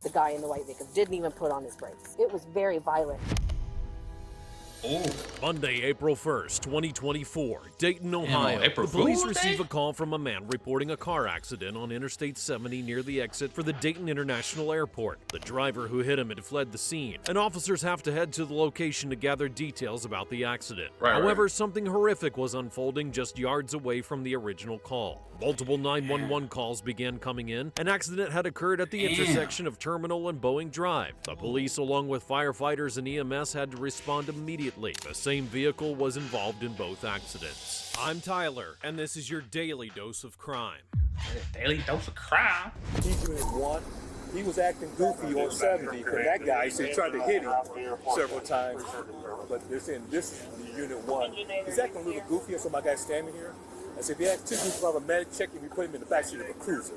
The guy in the white vehicle didn't even put on his brakes. It was very violent. Oh. Monday, April 1st, 2024, Dayton, Ohio. April The police Fool's receive Day? a call from a man reporting a car accident on Interstate 70 near the exit for the Dayton International Airport. The driver who hit him had fled the scene, and officers have to head to the location to gather details about the accident. However, something horrific was unfolding just yards away from the original call. Multiple 911 calls began coming in. An accident had occurred at the intersection of Terminal and Boeing Drive. The police, along with firefighters and EMS, had to respond immediately. The same vehicle was involved in both accidents. I'm Tyler, and this is your daily dose of crime. Daily dose of crime. He's Unit 1. He was acting goofy on 70, and that guy said he tried to hit him several times. But they're saying this is Unit 1. He's acting a little goofy, and so my guy's standing here. I said, if you have two groups of a medic, check him, you put him in the backseat of a cruiser.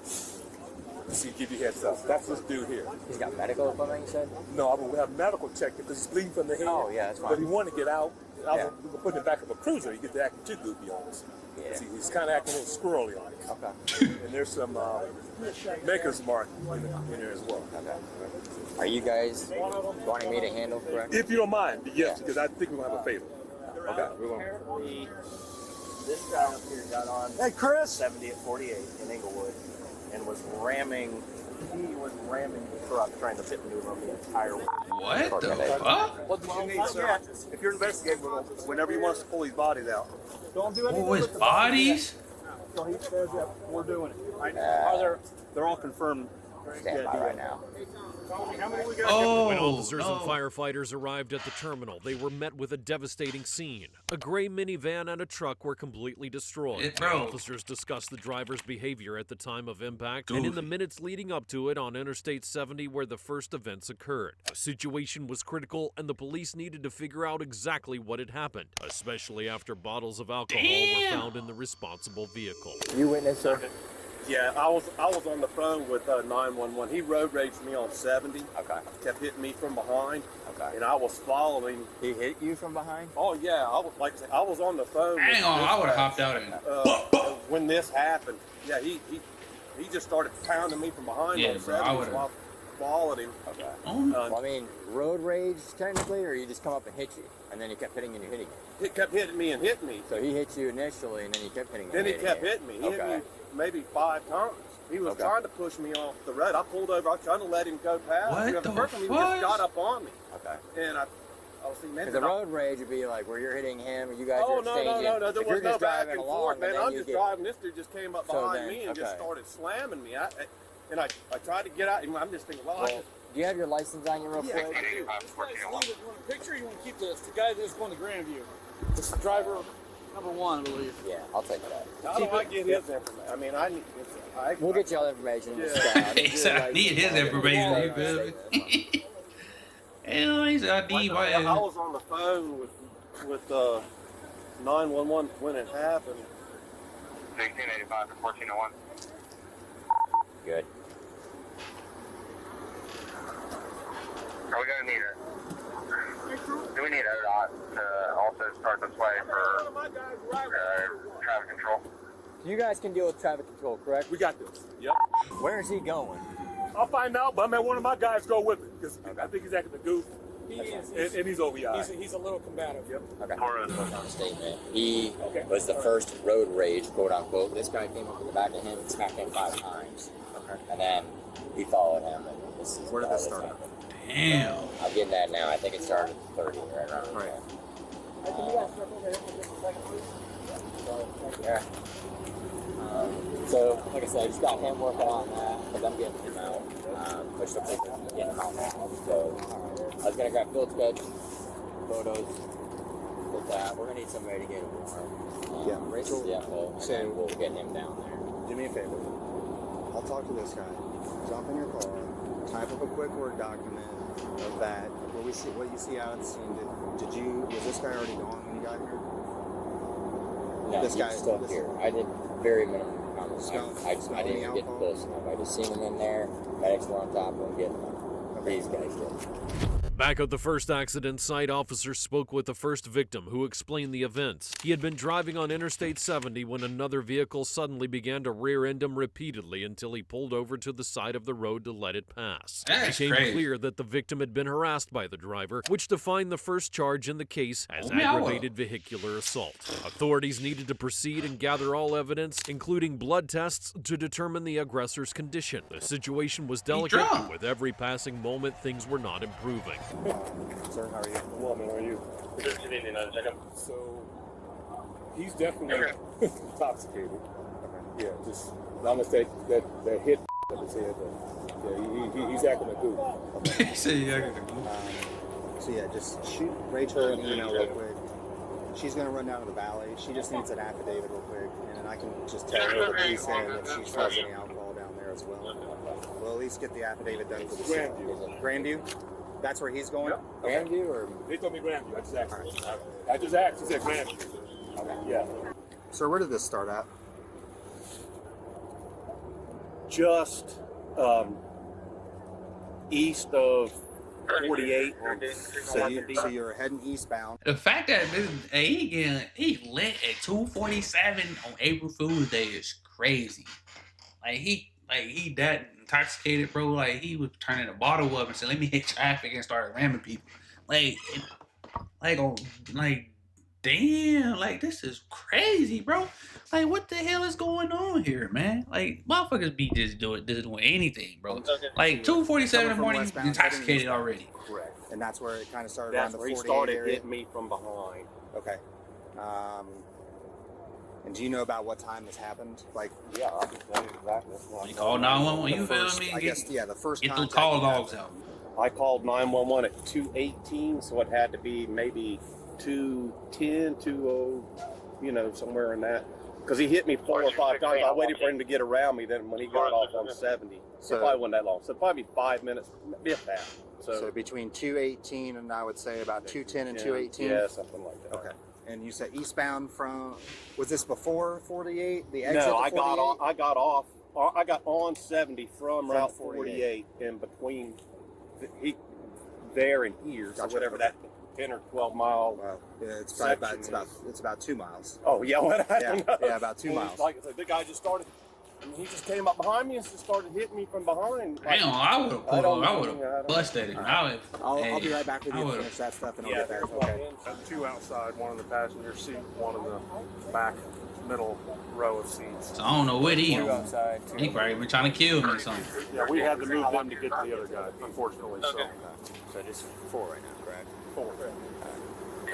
See, give you heads up. That's this dude here. He's got medical equipment, you said? No, I will have medical check him because he's bleeding from the head. Oh, yeah, that's fine. But he wanted to get out. I was putting him back of a cruiser. He gets to acting too goofy on us. Yeah. See, he's kind of acting a little squirrely on us. Okay. And there's some maker's mark in there as well. Okay. Are you guys wanting me to handle, correct? If you don't mind, yes, because I think we're going to have a favor. Okay. We're going This guy up here got on Hey, Chris! 70 at 48 in Inglewood and was ramming the truck trying to fit into him the entire way. What the fuck? What do you need, sir? If you're investigating, whenever you want us to pull these bodies out. Don't do anything. Oh, his bodies? So he says that we're doing it. They're all confirmed. stand by right now. Oh, When officers no. and firefighters arrived at the terminal, they were met with a devastating scene. A gray minivan and a truck were completely destroyed. Bro. Officers discussed the driver's behavior at the time of impact and in the minutes leading up to it on Interstate 70 where the first events occurred. The situation was critical and the police needed to figure out exactly what had happened, especially after bottles of alcohol were found in the responsible vehicle. You witnessed, sir? Yeah, I was on the phone with 911. He road raged me on 70. Okay. Kept hitting me from behind. Okay. And I was following. He hit you from behind? Oh yeah, I was on the phone. Hang on, I would have hopped out and. When this happened, yeah, he just started pounding me from behind Yeah, on bro, I 70, would've- so I followed him. Okay. Oh, Well, I mean, road rage technically, or you just come up and hit you, and then he kept hitting and you're hitting him. He kept hitting me and hitting me. So he hit you initially, and then he kept hitting. Then he and kept you. hitting me. He hit Okay. me maybe 5 times. He was Okay. trying to push me off the road. I pulled over. I was trying to let him go past. What The the first time he fuck? just got up on me, Okay. and I was thinking, man, Because the road rage would be like where you're hitting him, and you guys oh are no, exchanging. no, there If was you're no just back driving and along, forth, man. and then I'm you just get- driving. This dude just came up So behind then, me and just okay. started slamming me. And I tried to get out, and I'm just thinking, well, I just, Do you have your license on you real yeah, quick? I do. Want a picture? You want to keep the guy that's going to Grandview? This is driver number 1, I believe. Yeah, I'll take that. How do I get his information? I mean, We'll get you all the information. Yeah. Just, I'll give you Exactly. the Need his license. information, I'll you get feel the me? license. Hell, he's a I DY. was on the phone with 911 when it happened. 1685 to 1401. Good. Are we going to need it? Do we need ODOT to also start this way for traffic control? You guys can deal with traffic control, correct? We got this. Yep. Where is he going? I'll find out, but I'm at one of my guys go with me because I think he's acting a goof, He is. and he's OVI. He's a little combative. Yep. Okay. On a statement. He was the first road rage, quote unquote. This guy came up in the back of him and smacked him 5 times. Okay. And then he followed him. And this is Where did this start? Damn. I'm getting that now. I think it started at 30 right around there. Yeah. So, like I said, I just got him working on that, because I'm getting him out. Which looks like we're getting him out now. So, I was going to grab field sketch, photos, with that. We're going to need somebody to get him warm. Yeah, Rachel, and then we'll get him down there. do me a favor. I'll talk to this guy. Jump in your car. Type up a quick Word document of that. What you see out of the scene. Was this guy already gone when you got here? No, This he's guy- still this- here. I did very minimum comments. Smell- I didn't smell even the get alcohol? close enough. I just seen him in there. Medics were on top of him getting him. These guys did. Back at the first accident site, officers spoke with the first victim, who explained the events. He had been driving on Interstate 70 when another vehicle suddenly began to rear-end him repeatedly until he pulled over to the side of the road to let it pass. That's It became crazy. clear that the victim had been harassed by the driver, which defined the first charge in the case as Oh, yeah, aggravated vehicular assault. Authorities needed to proceed and gather all evidence, including blood tests, to determine the aggressor's condition. The situation was delicate, drunk. and with every passing moment, things were not improving. Sir, how are you? Well, man, how are you? So, he's definitely intoxicated. Yeah, just as long as that hit of his head, yeah, he's acting a goof. He said he acted a goof. So yeah, just shoot Rachel an email real quick. She's gonna run down to the valley. She just needs an affidavit real quick, and then I can just tell her the police in if she smells any alcohol down there as well. We'll at least get the affidavit done for the city. Grandview? That's where he's going? Yep. Grandview or? They told me Grandview. I just asked. I just asked. He said Grandview. Okay. Yeah. Sir, where did this start at? Just east of 48 on So you're heading eastbound. The fact that he lit at 2:47 on April Fool's Day is crazy. Like he that intoxicated, bro. Like he was turning the bottle up and said, "Let me hit traffic," and started ramming people. Damn, like this is crazy, bro. Like what the hell is going on here, man? Like motherfuckers be just doing anything, bro. Like 2:47 in the morning, Westbound, intoxicated heading already. correct. And that's where it kind of started That's around where the he 48 started area. hitting me from behind. Okay. And do you know about what time this happened? Like, Yeah, I can tell you exactly. You call 911, you the feel first, me? I guess, yeah, the first Get those contact call you had. logs out. I called 911 at 2:18, so it had to be maybe 2:10, 2:0, somewhere in that. Because he hit me 4 or 5 times. I waited for him to get around me. Then when he got off on 70, So- it probably wasn't that long. So probably 5 minutes, if that. So between 2:18 and I would say about 2:10 and yeah, 2:18? Yeah, something like that. Okay. And you said eastbound from, was this before 48? The exit No, to I 48? got on 70 from Route 48 in between there and here, so Gotcha. whatever that 10 or 12 mile. Wow. Yeah, it's probably section it's about 2 miles. Oh yeah, what I don't know. Yeah, about 2 And miles. Like I said, the guy just started. He just came up behind me and just started hitting me from behind. Damn, I would have I don't I would know. have busted him. I'll be right back with I you to would've- finish that stuff and I'll Yeah, get back. there's Okay. one. Two outside, one in the passenger seat, one in the back middle row of seats. So I don't know what he Two on. outside. He probably been trying to kill me or something. Yeah, we had to move them to get to the other guy, unfortunately. So, So just 4 right now, correct? 4.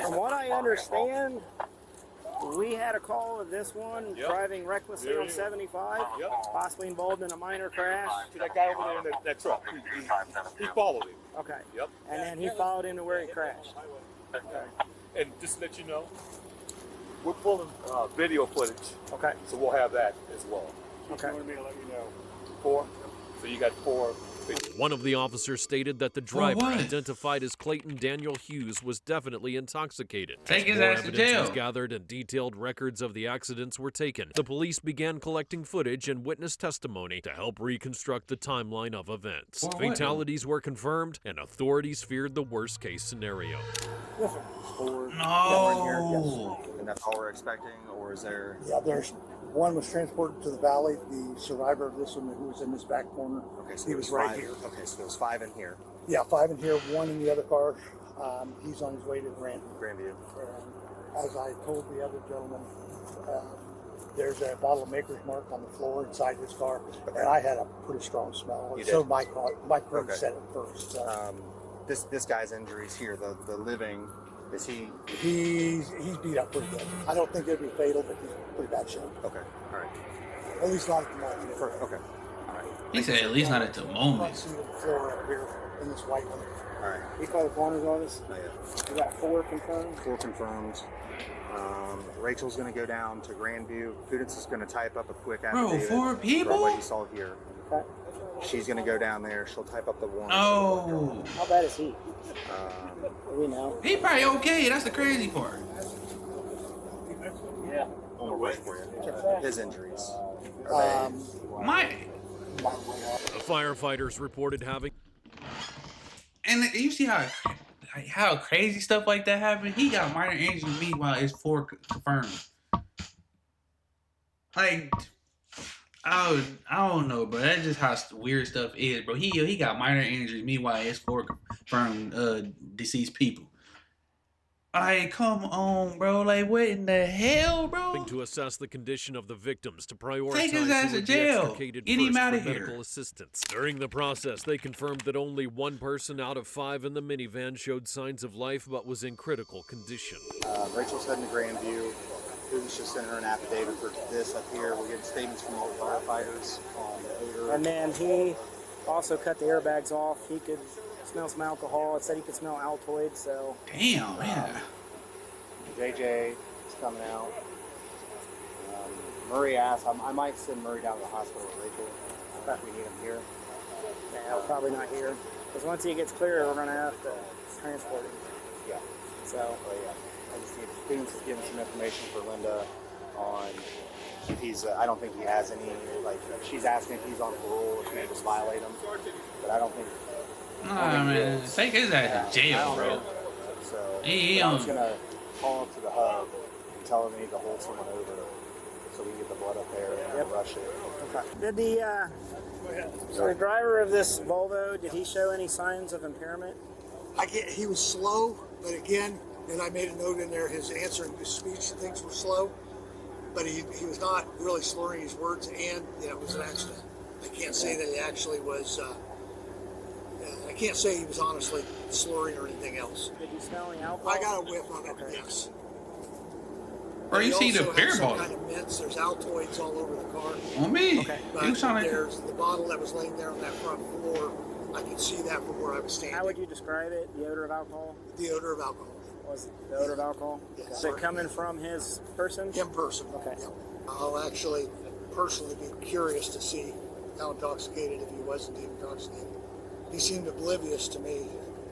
From what I understand, we had a call of this one Yep. driving recklessly There on he is. 75, Yep. possibly involved in a minor crash. See that guy over there in that truck? He followed him. Okay. Yep. And then he followed into where he crashed. And just to let you know, we're pulling video footage, Okay. so we'll have that as well. Okay. Me to let you know. 4. So you got 4. One of the officers stated that the driver, what? identified as Clayton Daniel Hughes, was definitely intoxicated. Take As his more ass to evidence was jail. gathered and detailed records of the accidents were taken, the police began collecting footage and witness testimony to help reconstruct the timeline of events. For what? Fatalities were confirmed, and authorities feared the worst-case scenario. 4 No. And that's all we're expecting, or is there? Yeah, there's one was transported to the valley. The survivor of this one, who was in this back corner, Okay, so he there's was right 5 here. Okay, so there's 5 in here. Yeah, 5 in here, 1 in the other car. He's on his way to Grandview. As I told the other gentleman, there's a bottle of Maker's Mark on the floor inside his car, and I had a pretty strong smell. You So did? my friend Okay. said it first. So. This guy's injuries here, the living, is he? He's beat up pretty good. I don't think it'd be fatal, but he's in pretty bad shape. Okay, all right. At least not at the moment. Okay, all right. He said at least not at the moment. See the floor up here in this white one. All right. We called the coroner's office. Not yet. We got 4 confirmed. 4 confirmed. Rachel's going to go down to Grandview. Prudence is going to type up a quick Bro, affidavit 4 for people? what he saw here. Okay. She's going to go down there. She'll type up the warrant. No. How bad is he? Um, Do we know? He probably okay. That's the crazy part. Yeah. I'm going to push for you. His injuries. Are My. The firefighters reported having And you see how Like, how crazy stuff like that happened. He got minor injuries. Meanwhile, it's 4 confirmed. Like, I don't know, bro. That's just how weird stuff is, bro. He got minor injuries. Meanwhile, it's 4 confirmed deceased people. Like, come on, bro. Like, what in the hell, bro? To assess the condition of the victims to prioritize Take his ass who to would be jail. extricated Get him first out for of here. medical assistance. During the process, they confirmed that only 1 person out of 5 in the minivan showed signs of life but was in critical condition. Rachel's heading to Grandview. Who's just sent her an affidavit for this up here. We're getting statements from all the firefighters on the odor. And then he also cut the airbags off. He could smell some alcohol. It said he could smell Altoids, so. Damn, man. JJ is coming out. Murray asked, I might send Murray down to the hospital with Rachel. I don't know if we need him here. Yeah, probably not here. Because once he gets clear, we're going to have to transport him. Yeah. So. But yeah, I just need Spoons is giving some information for Linda on if he's, I don't think he has any, like, she's asking if he's on parole, if he just violate him. But I don't think. Nah, man. Take his ass to jail, bro. So, I was going to call up to the hub and tell them they need to hold someone over so we can get the blood up there and rush it. Okay. Did so the driver of this Volvo, did he show any signs of impairment? He was slow, but again, and I made a note in there, his answering his speech things were slow, but he was not really slurring his words, and it was an accident. I can't say that he actually was, I can't say he was honestly slurring or anything else. Did you smell any alcohol? I got a whiff of it, yes. Bro, you see the beer bottle. Kind of mints. There's Altoids all over the car. On me. Okay. But there's the bottle that was laying there on that front floor. I could see that from where I was standing. How would you describe it? The odor of alcohol? The odor of alcohol. Was it the odor of alcohol? Yes. Is it coming from his person? Him person. Okay. Yep. I'll actually personally be curious to see how intoxicated, if he wasn't intoxicated. He seemed oblivious to me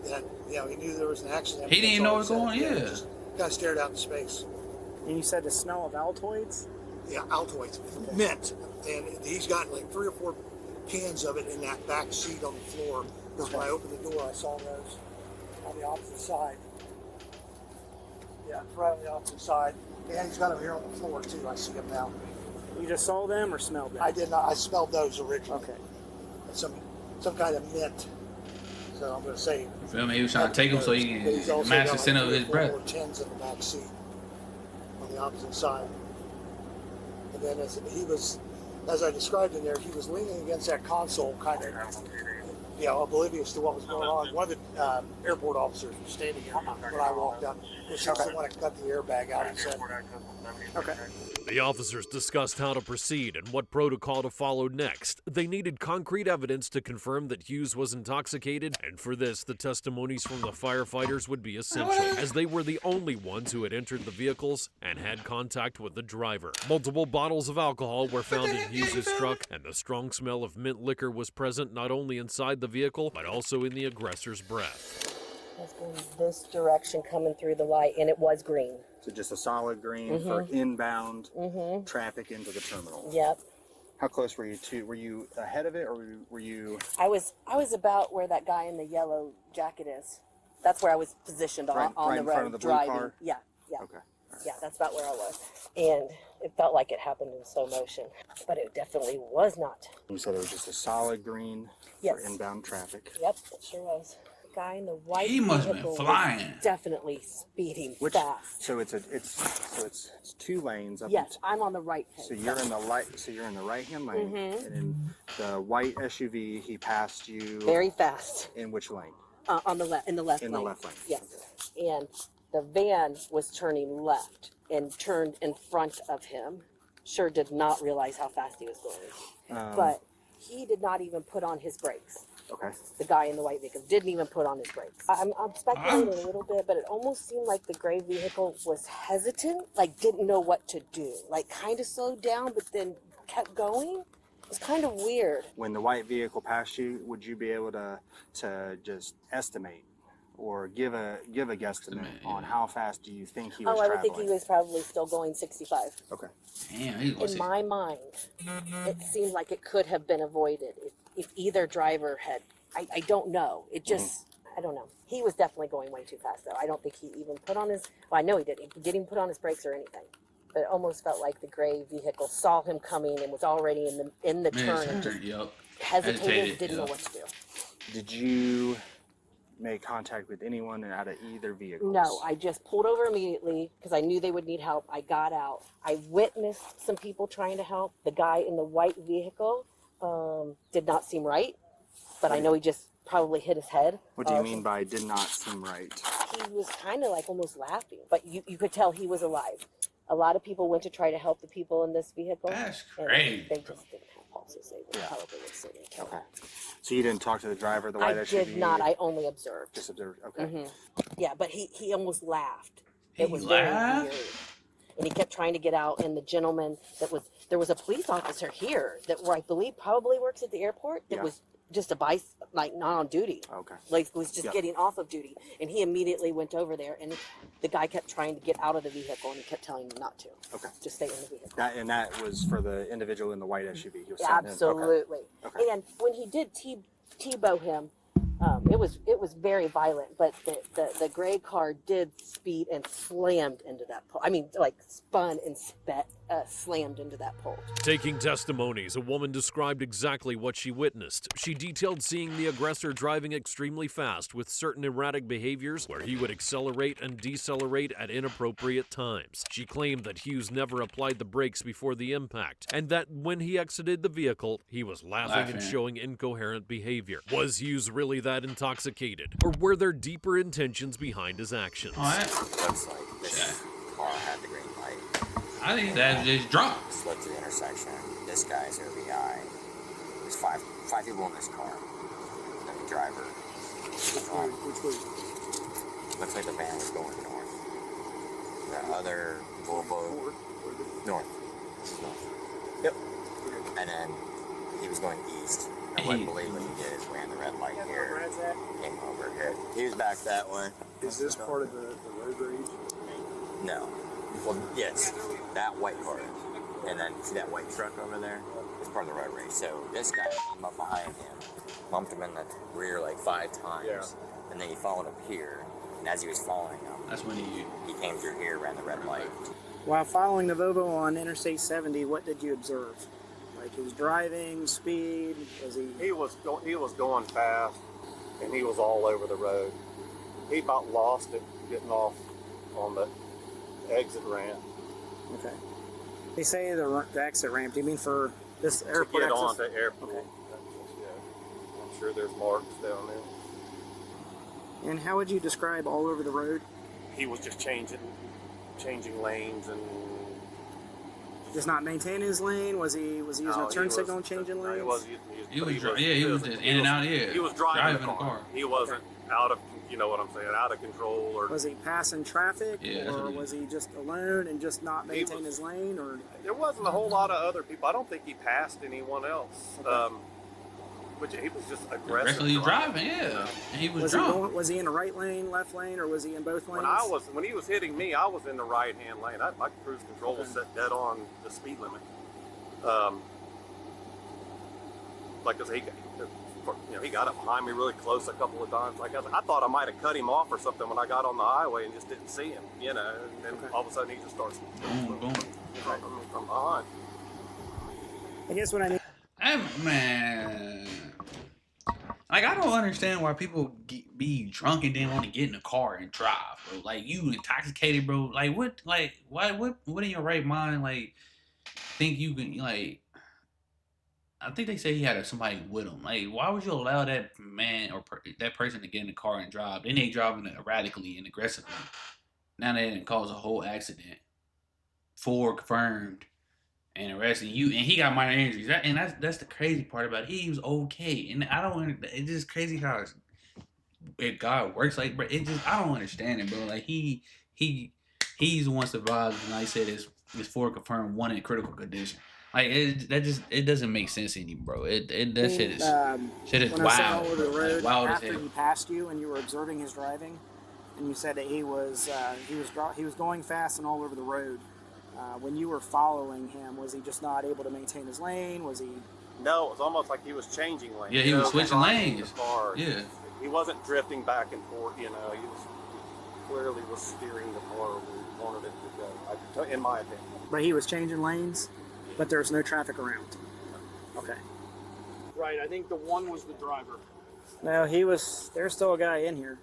that, he knew there was an accident. He didn't know what was going on, He just kind of stared out in space. And you said the smell of Altoids? Yeah, Altoids. Mint. And he's got like 3 or 4 cans of it in that back seat on the floor. Because when I opened the door, I saw those on the opposite side. Yeah, right on the opposite side. And he's got them here on the floor too. I see them now. You just saw them or smelled them? I did not. I smelled those originally. Okay. Some kind of mint. So I'm going to say. You feel me? He was trying to take him so he can match the scent of his breath. 4 tins in the back seat on the opposite side. And then as I described in there, he was leaning against that console, kind of, oblivious to what was going on. One of the airport officers was standing here when I walked up. He was the one that cut the airbag out, he said. Okay. The officers discussed how to proceed and what protocol to follow next. They needed concrete evidence to confirm that Hughes was intoxicated, and for this, the testimonies from the firefighters would be essential, as they were the only ones who had entered the vehicles and had contact with the driver. Multiple bottles of alcohol were found in Hughes' truck, and the strong smell of mint liquor was present not only inside the vehicle, but also in the aggressor's breath. It's going this direction coming through the light, and it was green. So just a solid green for inbound traffic into the terminal. Yep. How close were you to? Were you ahead of it, or were you? I was about where that guy in the yellow jacket is. That's where I was positioned on right the in road front of the blue driving. car? Yeah. Okay. Yeah, that's about where I was. And it felt like it happened in slow motion, but it definitely was not. You said it was just a solid green for inbound traffic. Yep, it sure was. Guy in the white He must have vehicle been flying. was definitely speeding fast. So it's 2 lanes. Yes, I'm on the right hand. So you're in the right hand lane, and in the white SUV, he passed you very fast. In which lane? On the left, in the left lane. In the left lane. Yes, and the van was turning left and turned in front of him. Sure did not realize how fast he was going, but he did not even put on his brakes. Okay. The guy in the white vehicle didn't even put on his brakes. I'm speculating a little bit, but it almost seemed like the gray vehicle was hesitant, like didn't know what to do, like kind of slowed down, but then kept going. It was kind of weird. When the white vehicle passed you, would you be able to just estimate or give a guesstimate on how fast do you think he was I traveling? would think he was probably still going 65. Okay. Damn, in my mind, it seemed like it could have been avoided if either driver had. I don't know. It just I don't know. He was definitely going way too fast, though. I don't think he even put on his, well, I know he didn't. He didn't even put on his brakes or anything. But it almost felt like the gray vehicle saw him coming and was already in the turn and just hesitated, didn't know what to do. Did you make contact with anyone out of either vehicle? No, I just pulled over immediately because I knew they would need help. I got out. I witnessed some people trying to help. The guy in the white vehicle did not seem right, but I know he just probably hit his head. What do you mean by did not seem right? He was kind of like almost laughing, but you could tell he was alive. A lot of people went to try to help the people in this vehicle. That's and crazy. They just didn't have pulses. They probably would have seen it. Okay. So you didn't talk to the driver of the white SUV? I did not. I only observed. Just observed. Okay. Yeah, but he almost laughed. He was laughed? very weird. And he kept trying to get out, and the gentleman there was a police officer here that I believe probably works at the airport that was just not on duty. Okay. Like was just getting off of duty, and he immediately went over there, and the guy kept trying to get out of the vehicle, and he kept telling him not to. Okay. Just stay in the vehicle. That was for the individual in the white SUV. He was Absolutely. Okay. And when he did T-bow him, it was very violent, but the gray car did speed and slammed into that pole. I mean, like spun and slammed into that pole. Taking testimonies, a woman described exactly what she witnessed. She detailed seeing the aggressor driving extremely fast with certain erratic behaviors where he would accelerate and decelerate at inappropriate times. She claimed that Hughes never applied the brakes before the impact, and that when he exited the vehicle, he was laughing and showing incoherent behavior. Was Hughes really that intoxicated, or were there deeper intentions behind his actions? Looks like this car had the green light. I think that is drunk. Slid to the intersection. This guy's OBI. There's five people in this car. The driver. Which way? Looks like the van was going north. The other Volvo. North. Yep. And then he was going east. I wouldn't believe what he did is ran the red light here. Came over here. He was back that way. Is this part of the road rage? No. Well, yes. That white car. And then see that white truck over there? It's part of the road race. So this guy came up behind him, bumped him in the rear like 5 times, and then he followed up here. And as he was following him, that's when he came through here, ran the red light. While following the Volvo on Interstate 70, what did you observe? Like his driving, speed, was he? He was going fast, and he was all over the road. He about lost it getting off on the exit ramp. Okay. They say the exit ramp. Do you mean for this airport to get access? on the airport? Okay. Yeah. I'm sure there's marks down there. And how would you describe all over the road? He was just changing lanes and Just not maintaining his lane? Was he using a turn signal and changing lanes? He was just in and out. Yeah, he was driving the the car. He wasn't out of, you know what I'm saying, out of control. Or was he passing traffic, Yeah, or was he just alone and just not maintaining his lane? Or there wasn't a whole lot of other people. I don't think he passed anyone else. But he was just aggressively driving. Yeah, and he was drunk. Was he in the right lane, left lane, or was he in both lanes? When he was hitting me, I was in the right hand lane. My cruise control was set dead on the speed limit. Like he got up behind me really close a couple of times. Like I thought I might have cut him off or something when I got on the highway and just didn't see him. You know, and then all of a sudden he just starts boom from behind. I guess what I need. Man, like I don't understand why people be drunk and then want to get in a car and drive, bro. Like you intoxicated, bro. Like what? Like why? What in your right mind? Like think you can like? I think they say he had somebody with him. Like why would you allow that man or that person to get in the car and drive? Then they driving erratically and aggressively. Now they didn't cause a whole accident. 4 confirmed. And arresting you, and he got minor injuries. That's the crazy part about it. He was okay, and I don't. It's just crazy how God works. Like, bro, I don't understand it, bro. Like he's the one survived, and like I said, it's 4 confirmed, 1 in critical condition. Like it doesn't make sense anymore, bro. Shit is when wild. I said all over the road, wild after as hell. he passed you and you were observing his driving, and you said that he was going fast and all over the road. When you were following him, was he just not able to maintain his lane? Was he No, it was almost like he was changing lanes. Yeah, he was switching lanes. Yeah. He wasn't drifting back and forth, you know. He clearly was steering the car where he wanted it to go, in my opinion. But he was changing lanes, but there was no traffic around. Okay. Right, I think the one was the driver. No, there's still a guy in here.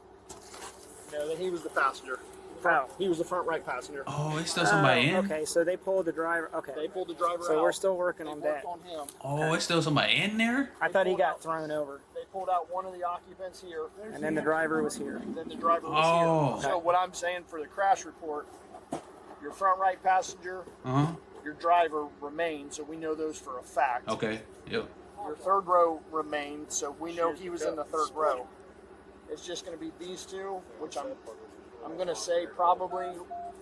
No, then he was the passenger. Oh. He was the front right passenger. Oh, it's still somebody in? Okay, so they pulled the driver. Okay. They pulled the driver out. So we're still working on that. On him. Oh, it's still somebody in there? I thought he got thrown over. They pulled out one of the occupants here. And then the driver was here. And then the driver was here. So what I'm saying for the crash report, your front right passenger, your driver remained, so we know those for a fact. Okay, yep. Your third row remained, so we know he was in the third row. It's just going to be these two, which I'm going to say probably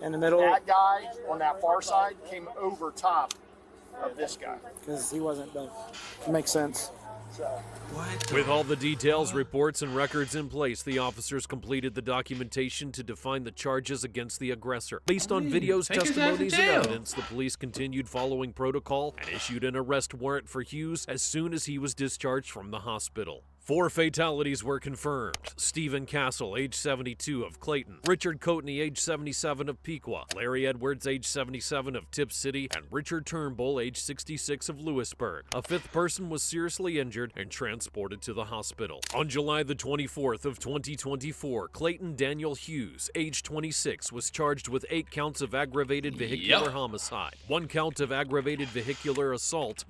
in the middle. That guy on that far side came over top of this guy. Because he wasn't done. Makes sense. With all the details, reports, and records in place, the officers completed the documentation to define the charges against the aggressor. Based on videos, testimonies, and evidence, the police continued following protocol and issued an arrest warrant for Hughes as soon as he was discharged from the hospital. 4 fatalities were confirmed. Stephen Castle, age 72, of Clayton. Richard Coatney, age 77, of Pequot. Larry Edwards, age 77, of Tip City. And Richard Turnbull, age 66, of Lewisburg. A 5th person was seriously injured and transported to the hospital. On July the 24th of 2024, Clayton Daniel Hughes, age 26, was charged with 8 counts of aggravated vehicular homicide, 1 count of aggravated vehicular assault,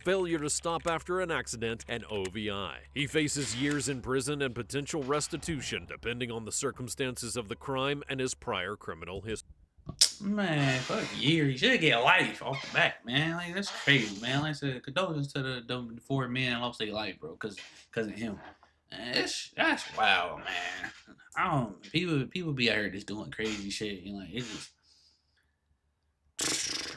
failure to stop after an accident, and OVI. He faces years in prison and potential restitution depending on the circumstances of the crime and his prior criminal history. Man, fuck years. You should get life off the bat, man. Like, that's crazy, man. Like I said, condolences to the 4 men that lost their life, bro, because of him. That's wild, man. People be out here just doing crazy shit. You know, like, it's just,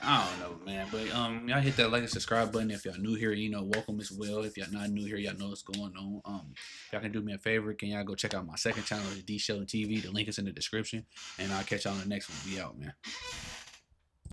I don't know, man. But y'all hit that like and subscribe button if y'all new here. You know, welcome as well. If y'all not new here, y'all know what's going on. Y'all can do me a favor. Can y'all go check out my second channel, the D.SHELTON TV? The link is in the description. And I'll catch y'all on the next one. Be out, man.